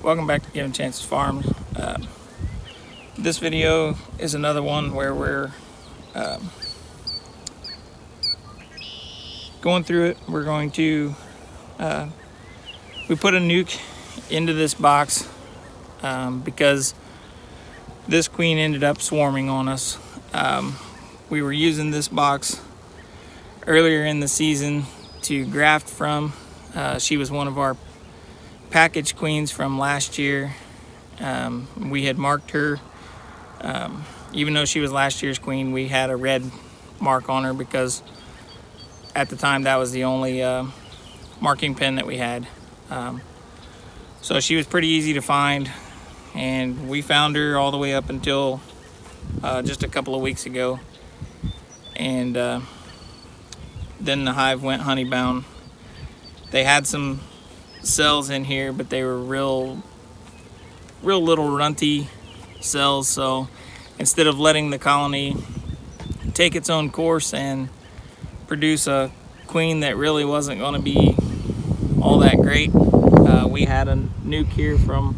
welcome back to Given Chances Farms. This video is another one where we're going through it. We're going to we put a nuke into this box because this queen ended up swarming on us. We were using this box earlier in the season to graft from. She was one of our package queens from last year. We had marked her, even though she was last year's queen, we had a red mark on her because at the time that was the only marking pen that we had. So she was pretty easy to find, and we found her all the way up until just a couple of weeks ago. And then the hive went honeybound. They had some cells in here, but they were real little runty cells. So instead of letting the colony take its own course and produce a queen that really wasn't going to be all that great, we had a nuke here from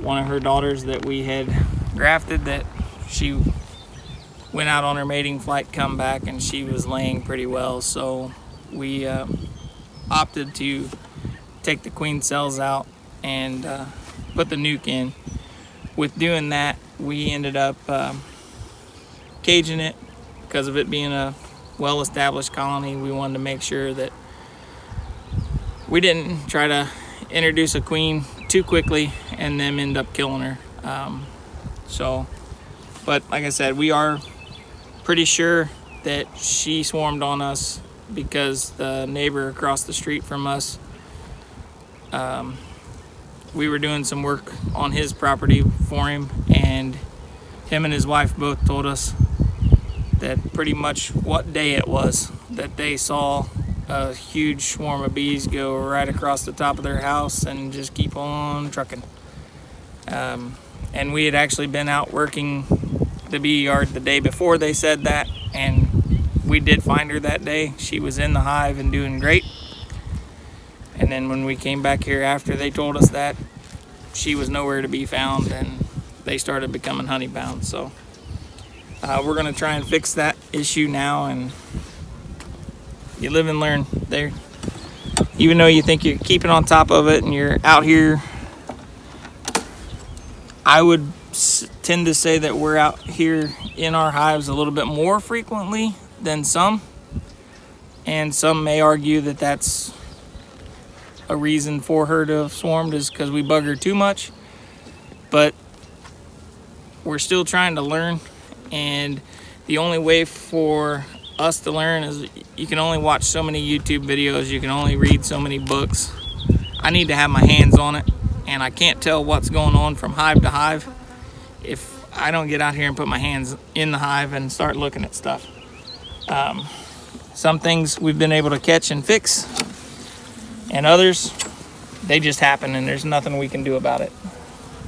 one of her daughters that we had grafted, that she went out on her mating flight, come back, and she was laying pretty well. So we opted to take the queen cells out and put the nuke in. With doing that, we ended up caging it. Because of it being a well-established colony, we wanted to make sure that we didn't try to introduce a queen too quickly and then end up killing her. But like I said, we are pretty sure that she swarmed on us because the neighbor across the street from us, we were doing some work on his property for him, and him and his wife both told us that pretty much what day it was that they saw a huge swarm of bees go right across the top of their house and just keep on trucking. And we had actually been out working the bee yard the day before they said that, and we did find her that day. She was in the hive and doing great. And then when we came back here after they told us that, she was nowhere to be found, and they started becoming honeybound. So we're going to try and fix that issue now, and you live and learn there. Even though you think you're keeping on top of it and you're out here, I would tend to say that we're out here in our hives a little bit more frequently than some, and some may argue that that's a reason for her to have swarmed, is because we bug her too much. But we're still trying to learn, and the only way for us to learn is you can only watch so many YouTube videos, you can only read so many books. I need to have my hands on it, and I can't tell what's going on from hive to hive if I don't get out here and put my hands in the hive and start looking at stuff. Some things we've been able to catch and fix, and others, they just happen and there's nothing we can do about it.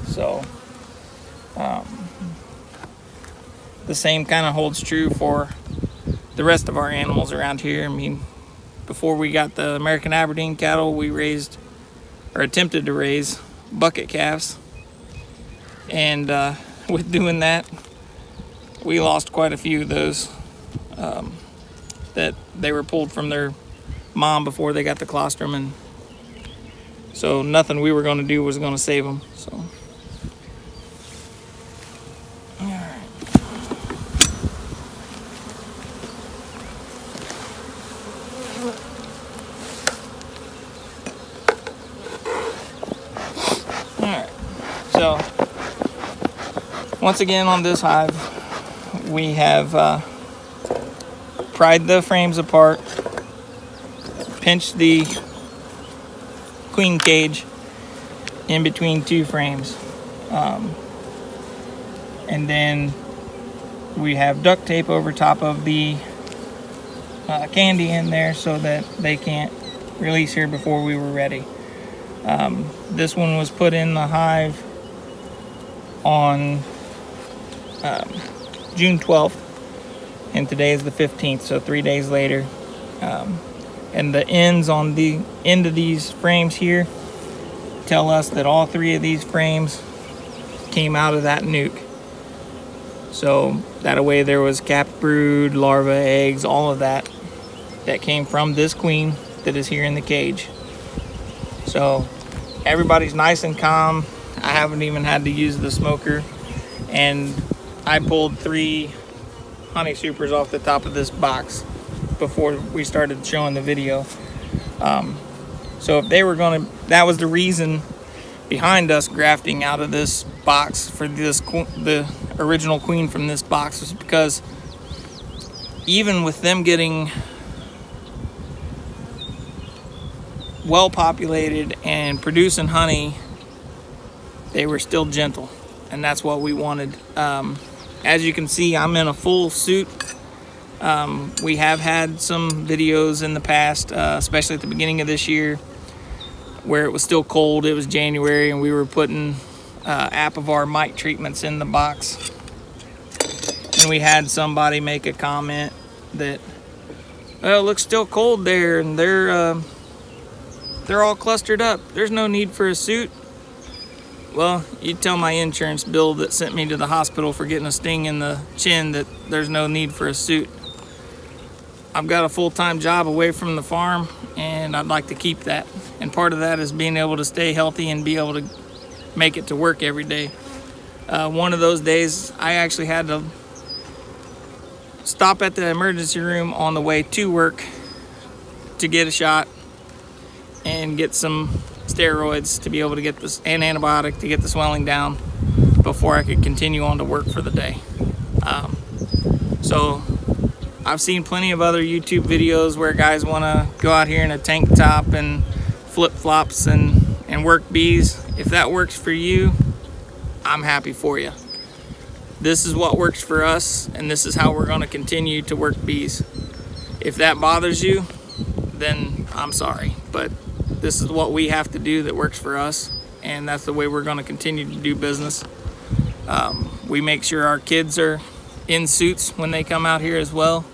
So the same kind of holds true for the rest of our animals around here. I mean, before we got the American Aberdeen cattle, we raised, or attempted to raise, bucket calves. And with doing that, we lost quite a few of those that they were pulled from their mom before they got the colostrum, and so nothing we were going to do was going to save them. So alright, so once again on this hive, we have pried the frames apart, pinched the queen cage in between two frames, and then we have duct tape over top of the candy in there so that they can't release here before we were ready. This one was put in the hive on June 12th, and today is the 15th, so 3 days later. And the ends on the end of these frames here tell us that all 3 of these frames came out of that nuke. So that way there was capped brood, larva, eggs, all of that came from this queen that is here in the cage. So everybody's nice and calm. I haven't even had to use the smoker, and I pulled 3 honey supers off the top of this box before we started showing the video. So if they were gonna, that was the reason behind us grafting out of this box for this, the original queen from this box, was because even with them getting well populated and producing honey, they were still gentle, and that's what we wanted. As you can see, I'm in a full suit. We have had some videos in the past, especially at the beginning of this year, where it was still cold. It was January, and we were putting Apivar mite treatments in the box, and we had somebody make a comment that, well, it looks still cold there, and they're all clustered up. There's no need for a suit. Well, you tell my insurance bill that sent me to the hospital for getting a sting in the chin that there's no need for a suit. I've got a full-time job away from the farm, and I'd like to keep that. And part of that is being able to stay healthy and be able to make it to work every day. One of those days, I actually had to stop at the emergency room on the way to work to get a shot and get some steroids to be able to get this, and antibiotic to get the swelling down before I could continue on to work for the day. So I've seen plenty of other YouTube videos where guys want to go out here in a tank top and flip-flops and work bees. If that works for you, I'm happy for you. This is what works for us, and this is how we're going to continue to work bees. If that bothers you, then I'm sorry, but this is what we have to do that works for us, and that's the way we're going to continue to do business. We make sure our kids are in suits when they come out here as well.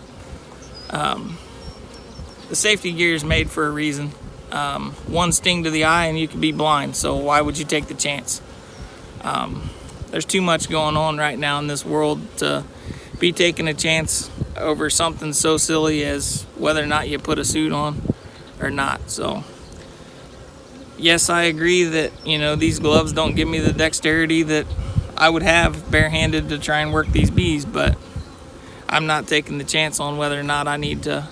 The safety gear is made for a reason. One sting to the eye and you could be blind, so why would you take the chance? There's too much going on right now in this world to be taking a chance over something so silly as whether or not you put a suit on or not. So yes, I agree that, you know, these gloves don't give me the dexterity that I would have barehanded to try and work these bees, but I'm not taking the chance on whether or not I need to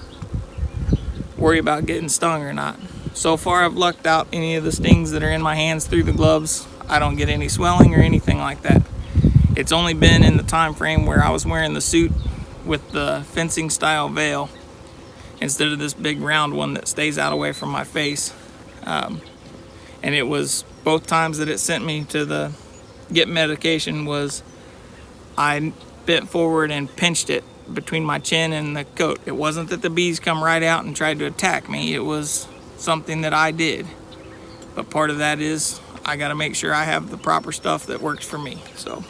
worry about getting stung or not. So far, I've lucked out any of the stings that are in my hands through the gloves. I don't get any swelling or anything like that. It's only been in the time frame where I was wearing the suit with the fencing style veil instead of this big round one that stays out away from my face. And it was both times that it sent me to the get medication was I bent forward and pinched it between my chin and the coat. It wasn't that the bees come right out and tried to attack me. It was something that I did. But part of that is I got to make sure I have the proper stuff that works for me. So, all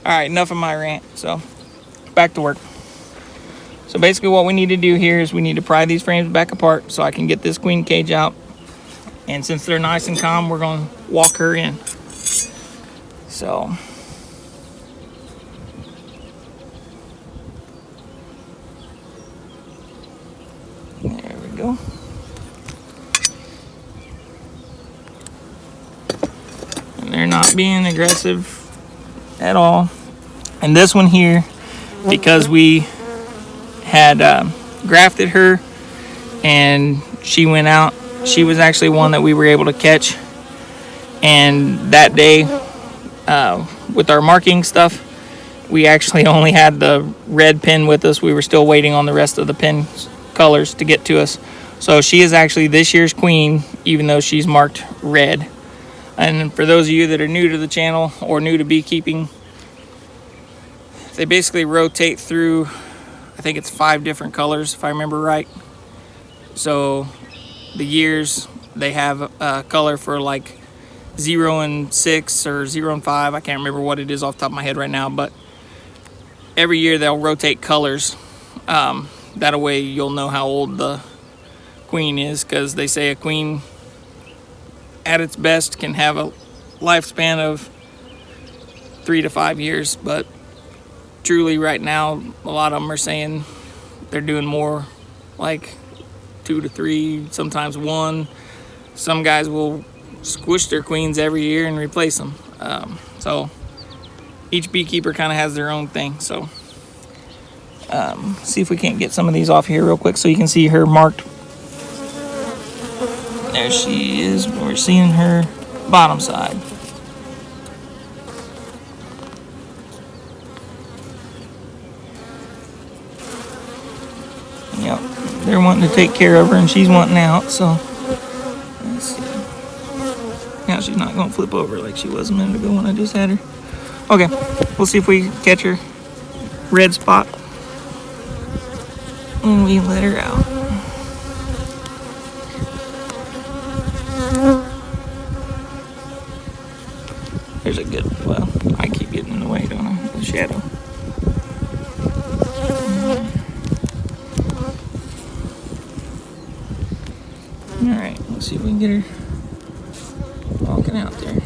right, enough of my rant. So, back to work. So basically what we need to do here is we need to pry these frames back apart so I can get this queen cage out. And since they're nice and calm, we're going to walk her in. So there we go. And they're not being aggressive at all. And this one here, because we had grafted her and she went out, she was actually one that we were able to catch. And that day, with our marking stuff, we actually only had the red pin with us. We were still waiting on the rest of the pin colors to get to us. So she is actually this year's queen, even though she's marked red. And for those of you that are new to the channel or new to beekeeping, they basically rotate through, I think it's 5 different colors if I remember right. So the years, they have a color for like 0 and 6 or 0 and 5. I can't remember what it is off the top of my head right now, but every year they'll rotate colors. That way you'll know how old the queen is, because they say a queen at its best can have a lifespan of 3 to 5 years, but truly right now a lot of them are saying they're doing more like 2 to 3, sometimes 1. Some guys will squish their queens every year and replace them. So each beekeeper kind of has their own thing. So see if we can't get some of these off here real quick so you can see her marked. There she is. We're seeing her bottom side. Yep, they're wanting to take care of her and she's wanting out, so let's see. Now she's not going to flip over like she was a minute ago when I just had her. Okay, we'll see if we catch her red spot when we let her out. There's a good, well, I keep getting in the way, don't I? The shadow. Alright, let's see if we can get her walking out there.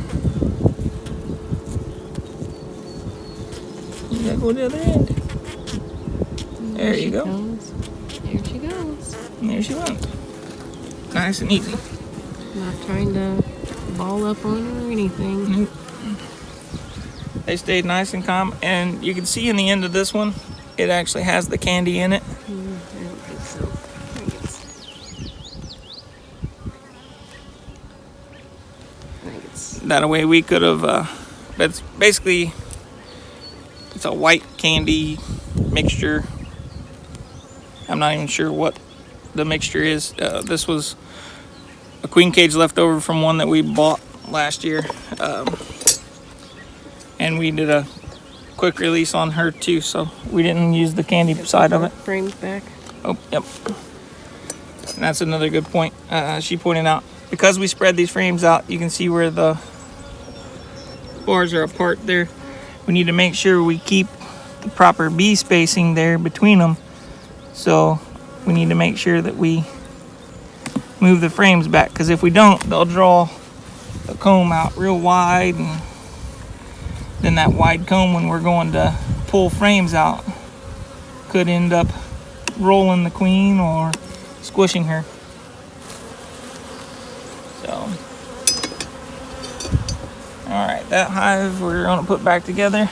You gotta go to the other end. There you go. There she goes. And there she went. Nice and easy. Not trying to ball up on her or anything. Nope. They stayed nice and calm, and you can see in the end of this one, it actually has the candy in it. I don't think so. I think it's That way we could have, that's basically, it's a white candy mixture. I'm not even sure what the mixture is. This was a queen cage left over from one that we bought last year. And we did a quick release on her too, so we didn't use the candy side of it. frames back. Oh, yep. And that's another good point. She pointed out, because we spread these frames out, you can see where the bars are apart there. We need to make sure we keep the proper bee spacing there between them. So we need to make sure that we move the frames back, because if we don't, they'll draw the comb out real wide, and then that wide comb, when we're going to pull frames out, could end up rolling the queen or squishing her. So, all right, that hive we're gonna put back together.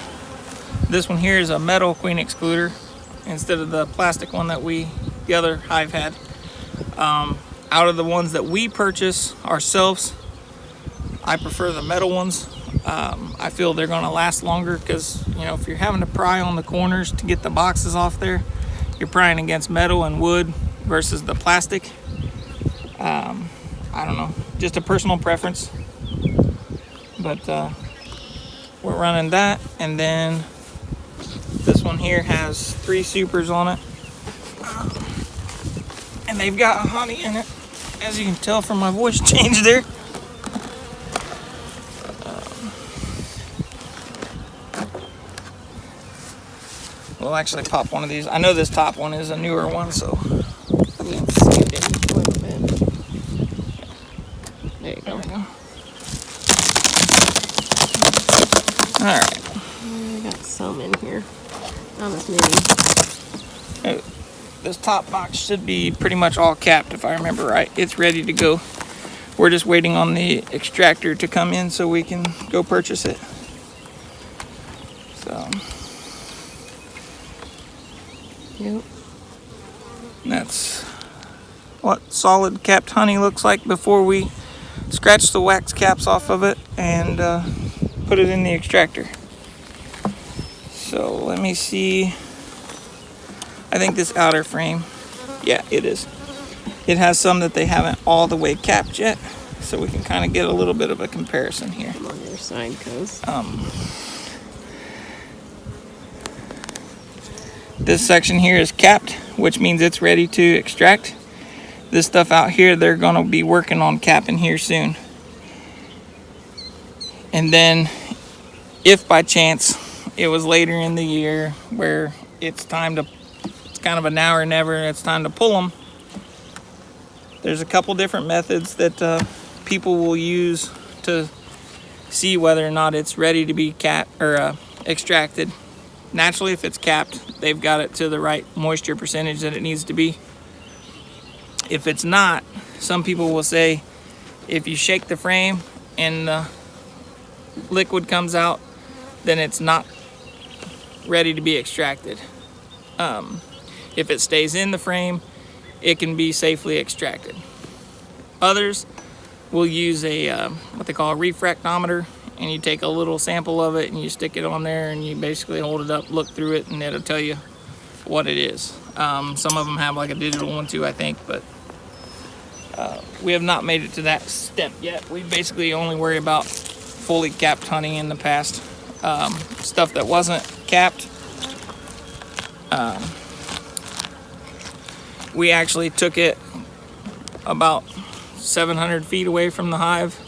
This one here is a metal queen excluder instead of the plastic one that the other hive had. Out of the ones that we purchase ourselves, I prefer the metal ones. I feel they're going to last longer, because if you're having to pry on the corners to get the boxes off there, you're prying against metal and wood versus the plastic. I don't know, just a personal preference, but we're running that. And then this one here has 3 supers on it, and they've got honey in it, as you can tell from my voice change there. We'll actually pop one of these. I know this top one is a newer one, so Yeah, stand in a little bit. There you go. All right. I got some in here. Not as many. This top box should be pretty much all capped, if I remember right. It's ready to go. We're just waiting on the extractor to come in so we can go purchase it. So. Yep. That's what solid capped honey looks like before we scratch the wax caps off of it and put it in the extractor. So let me see. I think this outer frame, yeah, it is. It has some that they haven't all the way capped yet, so we can kind of get a little bit of a comparison here. I'm on the other side, because this section here is capped, which means it's ready to extract. This stuff out here, they're going to be working on capping here soon. And then, if by chance it was later in the year where it's kind of a now or never, it's time to pull them, there's a couple different methods that people will use to see whether or not it's ready to be extracted. Naturally, if it's capped, they've got it to the right moisture percentage that it needs to be. If it's not, some people will say if you shake the frame and the liquid comes out, then it's not ready to be extracted. If it stays in the frame, it can be safely extracted. Others will use a what they call a refractometer, and you take a little sample of it and you stick it on there and you basically hold it up, look through it, and it'll tell you what it is. Some of them have like a digital one too, I think, but we have not made it to that step yet. We basically only worry about fully capped honey in the past. Stuff that wasn't capped, we actually took it about 700 feet away from the hive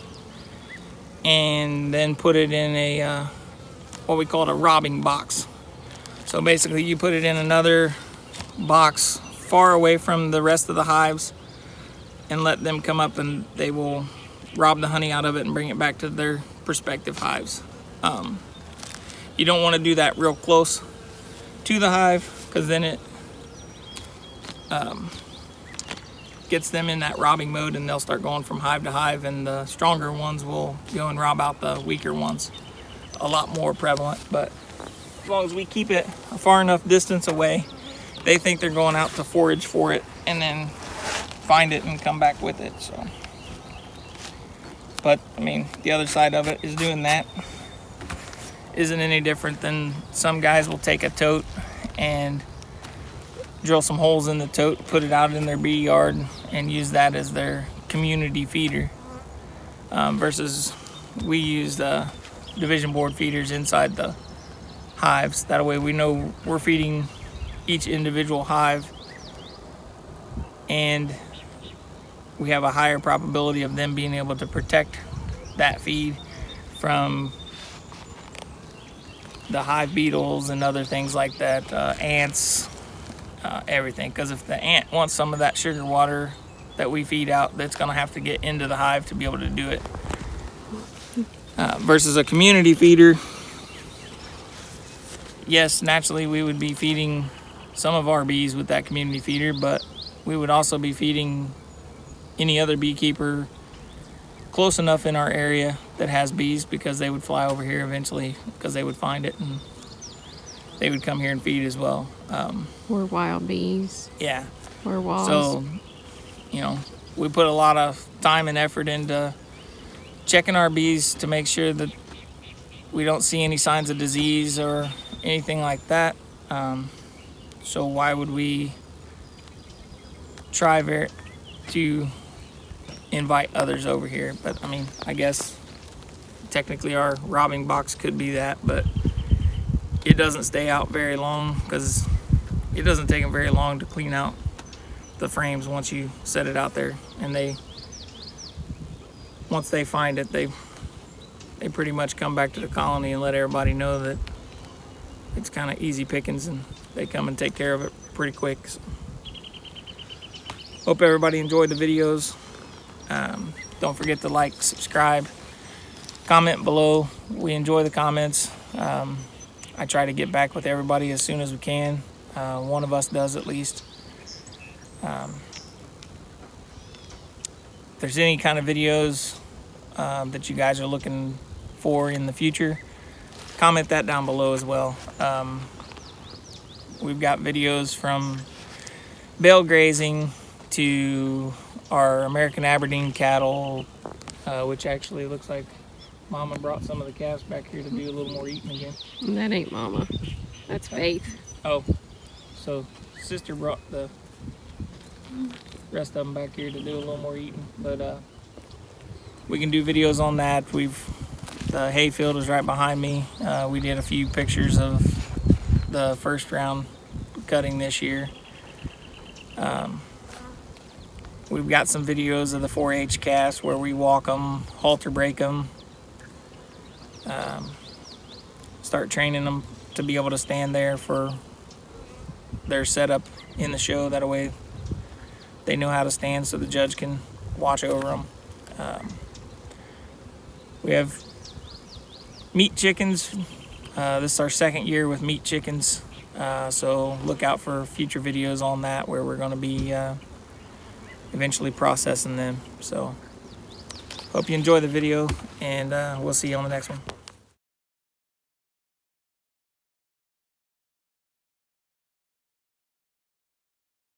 and then put it in a what we call a robbing box. So basically you put it in another box far away from the rest of the hives and let them come up, and they will rob the honey out of it and bring it back to their respective hives. You don't want to do that real close to the hive, because then it gets them in that robbing mode and they'll start going from hive to hive, and the stronger ones will go and rob out the weaker ones. A lot more prevalent, but as long as we keep it a far enough distance away, they think they're going out to forage for it and then find it and come back with it. So, but I mean, the other side of it is doing that isn't any different than some guys will take a tote and drill some holes in the tote, put it out in their bee yard, and use that as their community feeder, versus we use the division board feeders inside the hives. That way we know we're feeding each individual hive, and we have a higher probability of them being able to protect that feed from the hive beetles and other things like that, ants, everything. Because if the ant wants some of that sugar water that we feed out, that's going to have to get into the hive to be able to do it. Versus a community feeder, yes, naturally we would be feeding some of our bees with that community feeder, but we would also be feeding any other beekeeper close enough in our area that has bees, because they would fly over here eventually because they would find it and they would come here and feed as well. Or wild bees. Yeah. Or wasps. So, you know, we put a lot of time and effort into checking our bees to make sure that we don't see any signs of disease or anything like that. So why would we try to invite others over here? But I mean, I guess technically our robbing box could be that, but it doesn't stay out very long, because it doesn't take them very long to clean out the frames once you set it out there. And once they find it, they pretty much come back to the colony and let everybody know that it's kind of easy pickings, and they come and take care of it pretty quick. So, hope everybody enjoyed the videos. Don't forget to like, subscribe, comment below. We enjoy the comments. I try to get back with everybody as soon as we can. One of us does at least. If there's any kind of videos that you guys are looking for in the future, comment that down below as well. We've got videos from bale grazing to our American Aberdeen cattle, which actually looks like Mama brought some of the calves back here to do a little more eating again. That ain't Mama. That's Faith. Oh, so Sister brought the rest of them back here to do a little more eating. But we can do videos on that. The hayfield is right behind me. We did a few pictures of the first round cutting this year. We've got some videos of the 4-H calves where we walk them, halter break them, start training them to be able to stand there for their setup in the show. That way they know how to stand so the judge can watch over them. We have meat chickens. This is our second year with meat chickens. So look out for future videos on that where we're going to be eventually processing them. So hope you enjoy the video, and we'll see you on the next one.